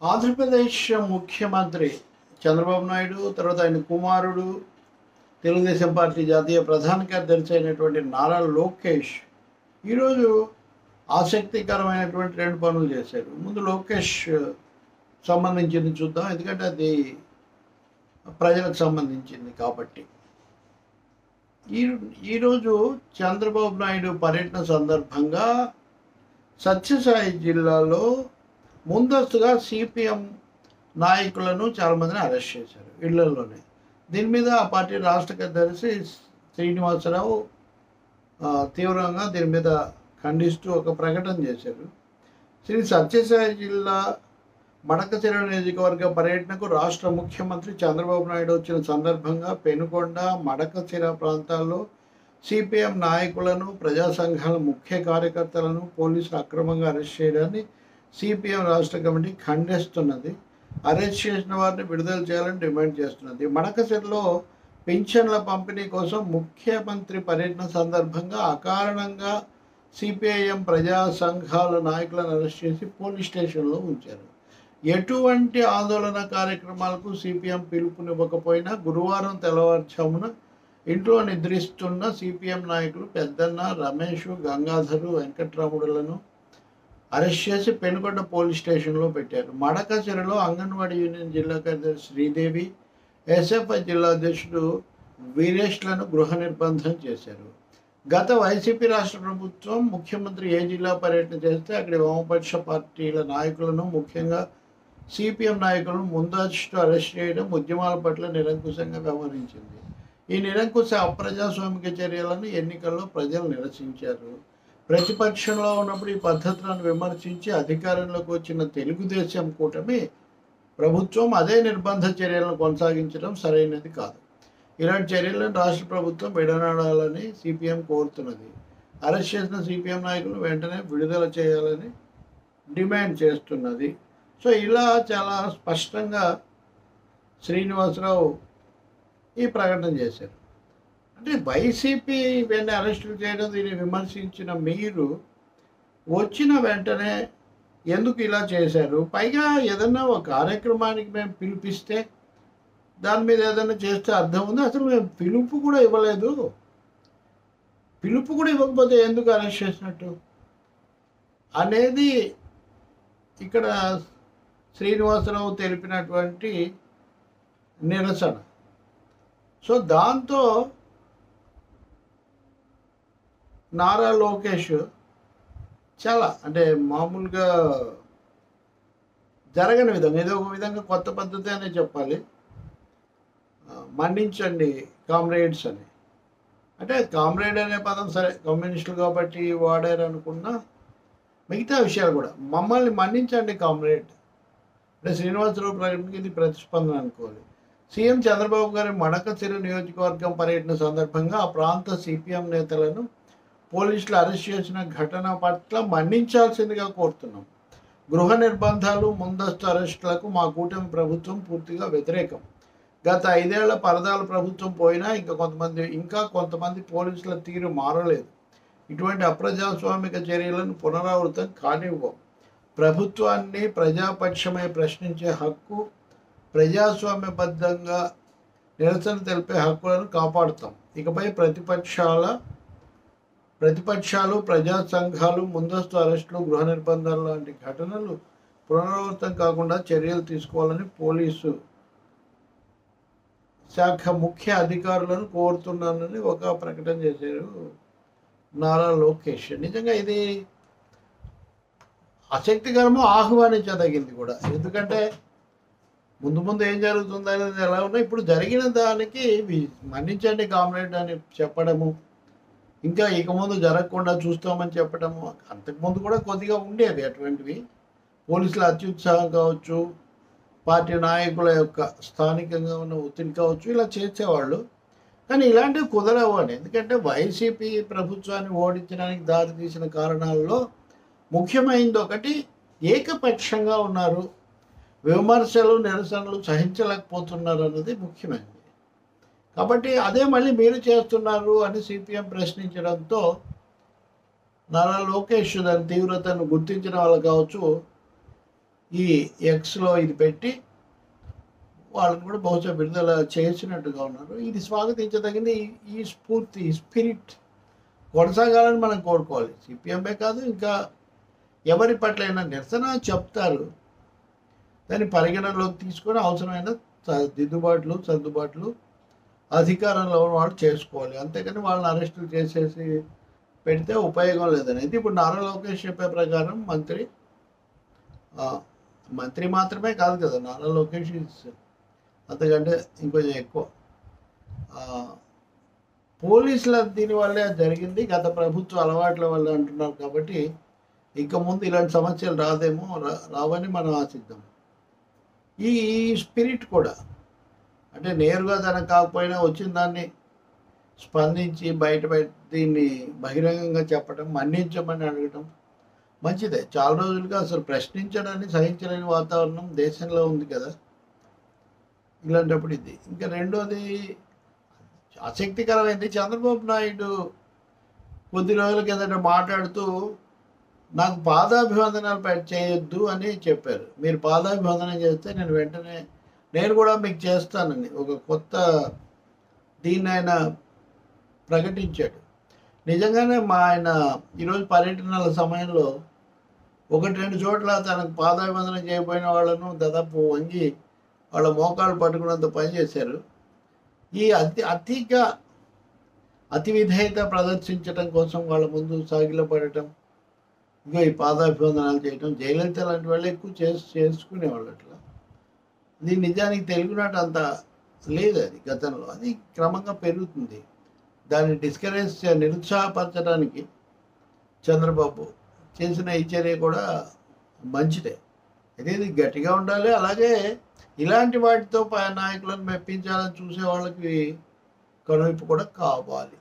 ఆంధ్రప్రదేశ్ ముఖ్యమంత్రి చంద్రబాబు నాయుడు, తర్వాత ఆయన కుమారుడు, తెలుగుదేశం పార్టీ జాతీయ ప్రధాన కార్యదర్శి అయినటువంటి నారా లోకేష్ ఈరోజు ఆసక్తికరమైనటువంటి రెండు పనులు చేశారు. ముందు లోకేష్ సంబంధించింది చూద్దాం, ఎందుకంటే అది ప్రజలకు సంబంధించింది కాబట్టి. ఈరోజు చంద్రబాబు నాయుడు పర్యటన సందర్భంగా సత్యసాయి జిల్లాలో ముందస్తుగా సిపిఎం నాయకులను చాలామందిని అరెస్ట్ చేశారు ఇళ్లలోనే. దీని మీద ఆ పార్టీ రాష్ట్ర కార్యదర్శి శ్రీనివాసరావు తీవ్రంగా దీని మీద ఖండిస్తూ ఒక ప్రకటన చేశారు. శ్రీ సత్యసాయి జిల్లా మడకశిర నియోజకవర్గ పర్యటనకు రాష్ట్ర ముఖ్యమంత్రి చంద్రబాబు నాయుడు వచ్చిన సందర్భంగా పెనుకొండ, మడకశిర ప్రాంతాల్లో సిపిఎం నాయకులను, ప్రజా సంఘాల ముఖ్య కార్యకర్తలను పోలీసులు అక్రమంగా అరెస్ట్ చేయడాన్ని సిపిఎం రాష్ట్ర కమిటీ ఖండిస్తున్నది. అరెస్ట్ చేసిన వారిని విడుదల చేయాలని డిమాండ్ చేస్తున్నది. మడకశిరలో పింఛన్ల పంపిణీ కోసం ముఖ్యమంత్రి పర్యటన సందర్భంగా అకారణంగా సిపిఐఎం ప్రజా సంఘాల నాయకులను అరెస్ట్ చేసి పోలీస్ స్టేషన్లో ఉంచారు. ఎటువంటి ఆందోళన కార్యక్రమాలకు సిపిఎం పిలుపునివ్వకపోయినా గురువారం తెల్లవారుజామున ఇంట్లో నిద్రిస్తున్న సిపిఎం నాయకులు పెద్దన్న, రమేష్, గంగాధరు, వెంకట్రాముడులను అరెస్ట్ చేసి పెనుకొండ పోలీస్ స్టేషన్లో పెట్టారు. మడకశిరలో అంగన్వాడీ యూనియన్ జిల్లా కార్యదర్శి శ్రీదేవి, ఎస్ఎఫ్ఐ జిల్లా అధ్యక్షుడు వీరేష్లను గృహ నిర్బంధం చేశారు. గత వైసీపీ రాష్ట్ర ప్రభుత్వం ముఖ్యమంత్రి ఏ జిల్లా పర్యటన చేస్తే అక్కడి వామపక్ష పార్టీల నాయకులను, ముఖ్యంగా సిపిఎం నాయకులను ముందస్తు అరెస్ట్ చేయడం, ఉద్యమాల పట్ల నిరంకుశంగా వ్యవహరించింది. ఈ నిరంకుశ అప్రజాస్వామిక చర్యలను ఎన్నికల్లో ప్రజలు నిరసించారు. ప్రతిపక్షంలో ఉన్నప్పుడు ఈ పద్ధతులను విమర్శించి అధికారంలోకి వచ్చిన తెలుగుదేశం కూటమి ప్రభుత్వం అదే నిర్బంధ చర్యలను కొనసాగించడం సరైనది కాదు. ఇలాంటి చర్యలను రాష్ట్ర ప్రభుత్వం విడనాడాలని సిపిఎం కోరుతున్నది. అరెస్ట్ చేసిన సిపిఎం నాయకులను వెంటనే విడుదల చేయాలని డిమాండ్ చేస్తున్నది. సో ఇలా చాలా స్పష్టంగా శ్రీనివాసరావు ఈ ప్రకటన చేశారు. అంటే వైసీపీ ఇవన్నీ అరెస్టులు చేయడం, దీన్ని విమర్శించిన మీరు వచ్చిన వెంటనే ఎందుకు ఇలా చేశారు? పైగా ఏదన్నా ఒక కార్యక్రమానికి మేము పిలిపిస్తే దాని మీద ఏదైనా చేస్తే అర్థం ఉంది. అసలు మేము పిలుపు కూడా ఇవ్వలేదు. పిలుపు కూడా ఇవ్వకపోతే ఎందుకు అరెస్ట్ చేసినట్టు అనేది ఇక్కడ శ్రీనివాసరావు తెలిపినటువంటి నిరసన. సో దాంతో నారా లోకేష్ చాలా అంటే మామూలుగా జరగని విధంగా, ఏదో ఒక విధంగా కొత్త పద్ధతి అనే చెప్పాలి, మన్నించండి కామ్రేడ్స్ అని. అంటే కామ్రేడ్ అనే పదం సరే కమ్యూనిస్టులు కాబట్టి వాడారు అనుకున్నా, మిగతా విషయాలు కూడా మమ్మల్ని మన్నించండి కామ్రేడ్ అంటే శ్రీనివాసరావు ప్రకటనకి ఇది ప్రతిస్పందన అనుకోవాలి. సీఎం చంద్రబాబు గారి మడకశిర నియోజకవర్గం పర్యటన సందర్భంగా ఆ ప్రాంత సిపిఎం నేతలను పోలీసులు అరెస్ట్ చేసిన ఘటన పట్ల మన్నించాల్సిందిగా కోరుతున్నాం. గృహ నిర్బంధాలు, ముందస్తు అరెస్టులకు మా కూటమి ప్రభుత్వం పూర్తిగా వ్యతిరేకం. గత 5 ఏళ్ల పరదాల ప్రభుత్వం పోయినా ఇంకా కొంతమంది పోలీసుల తీరు మారలేదు. ఇటువంటి అప్రజాస్వామిక చర్యలను పునరావృతం కానివ్వం. ప్రభుత్వాన్ని ప్రజాపక్షమై ప్రశ్నించే హక్కు, ప్రజాస్వామ్యబద్ధంగా నిరసన తెలిపే హక్కులను కాపాడుతాం. ఇకపై ప్రతిపక్షాలు, ప్రజా సంఘాలు ముందస్తు అరెస్టులు, గృహ నిర్బంధాలు లాంటి ఘటనలు పునరావృతం కాకుండా చర్యలు తీసుకోవాలని పోలీసు శాఖ ముఖ్య అధికారులను కోరుతున్నానని ఒక ప్రకటన చేశారు నారా లోకేష్. నిజంగా ఇది ఆసక్తికరము, ఆహ్వానించదగింది కూడా. ఎందుకంటే ముందు ఏం జరుగుతుంది అనేది ఎలా ఉన్నా, ఇప్పుడు జరిగిన దానికి మన్నించండి కామ్రేడ్ అని చెప్పడము, ఇంకా ఇక ముందు జరగకుండా చూస్తామని చెప్పడము, అంతకుముందు కూడా కొద్దిగా ఉండేది అటువంటివి. పోలీసుల అత్యుత్సాహం కావచ్చు, పార్టీ నాయకుల యొక్క స్థానికంగా ఉన్న ఒత్తిడి కావచ్చు, ఇలా చేసేవాళ్ళు. కానీ ఇలాంటివి కుదరవు అని, ఎందుకంటే వైసీపీ ప్రభుత్వాన్ని ఓడించడానికి దారితీసిన కారణాల్లో ముఖ్యమైనది ఒకటి, ఏకపక్షంగా ఉన్నారు, విమర్శలు, నిరసనలు సహించలేకపోతున్నారు అన్నది ముఖ్యమైనది. కాబట్టి అదే మళ్ళీ మీరు చేస్తున్నారు అని సిపిఎం ప్రశ్నించడంతో నారా లోకేష్ దాని తీవ్రతను గుర్తించిన వాళ్ళు కావచ్చు, ఈ ఎక్స్లో ఇది పెట్టి వాళ్ళని కూడా బహుశా విడుదల చేసినట్టుగా ఉన్నారు. ఇది స్వాగతించదగింది. ఈ స్ఫూర్తి, ఈ స్పిరిట్ కొనసాగాలని మనం కోరుకోవాలి. సిపిఎంఏ కాదు, ఇంకా ఎవరి పట్లైనా నిరసన చెప్తారు, దాన్ని పరిగణనలోకి తీసుకొని అవసరమైన దిద్దుబాట్లు సర్దుబాట్లు అధికారంలో ఉన్న వాళ్ళు చేసుకోవాలి. అంతేకాని వాళ్ళని అరెస్టులు చేసేసి పెడితే ఉపయోగం లేదనేది. ఇప్పుడు నారా లోకేష్ చెప్పే ప్రకారం మంత్రి మాత్రమే కాదు కదా, నారా లోకేష్ అంతకంటే ఇంకొంచెం ఎక్కువ. పోలీసుల దీనివల్లే జరిగింది, గత ప్రభుత్వ అలవాట్ల వల్ల అంటున్నారు. కాబట్టి ఇక ముందు ఇలాంటి సమస్యలు రావని మనం ఆశిద్దాం. ఈ స్పిరిట్ కూడా అంటే నేరుగా తనకు కాకపోయినా వచ్చిన దాన్ని స్పందించి దీన్ని బహిరంగంగా చెప్పడం, మన్నించమని అడగటం మంచిదే. చాలా రోజులుగా అసలు ప్రశ్నించడాన్ని సహించలేని వాతావరణం దేశంలో ఉంది కదా, ఇలాంటప్పుడు ఇది. ఇంకా రెండోది ఆసక్తికరమైంది, చంద్రబాబు నాయుడు కొద్ది రోజుల కిందట మాట్లాడుతూ నాకు పాదాభివందనాలు చేయొద్దు అని చెప్పారు. మీరు పాదాభివందనం చేస్తే నేను వెంటనే నేను కూడా మీకు చేస్తానని ఒక కొత్త దీన్ని ఆయన ప్రకటించాడు. నిజంగానే ఆయన ఈరోజు పర్యటనల సమయంలో 1-2 చోట్ల తనకు పాదాభివందనం చేయబోయిన వాళ్ళను దాదాపు వంగి వాళ్ళ మోకాలు పట్టుకున్నంత పనిచేశారు. ఈ అతి విధేయత ప్రదర్శించడం కోసం వాళ్ళ ముందు సాగిలపడటం, ఇంకా ఈ పాదాభివందనాలు చేయటం, జయలలిత లాంటి వాళ్ళు ఎక్కువ చేసుకునేవాళ్ళు అట్లా. ఇది నిజానికి తెలుగునాట అంత లేదు, అది గతంలో. అది క్రమంగా పెరుగుతుంది. దాన్ని నిరుత్సాహపరచడానికి చంద్రబాబు చేసిన ఈ చర్య కూడా మంచిదే. అయితే ఇది గట్టిగా ఉండాలి. అలాగే ఇలాంటి వాటితో నాయకులను మెప్పించాలని చూసే వాళ్ళకి కనువిప్పు కూడా కావాలి.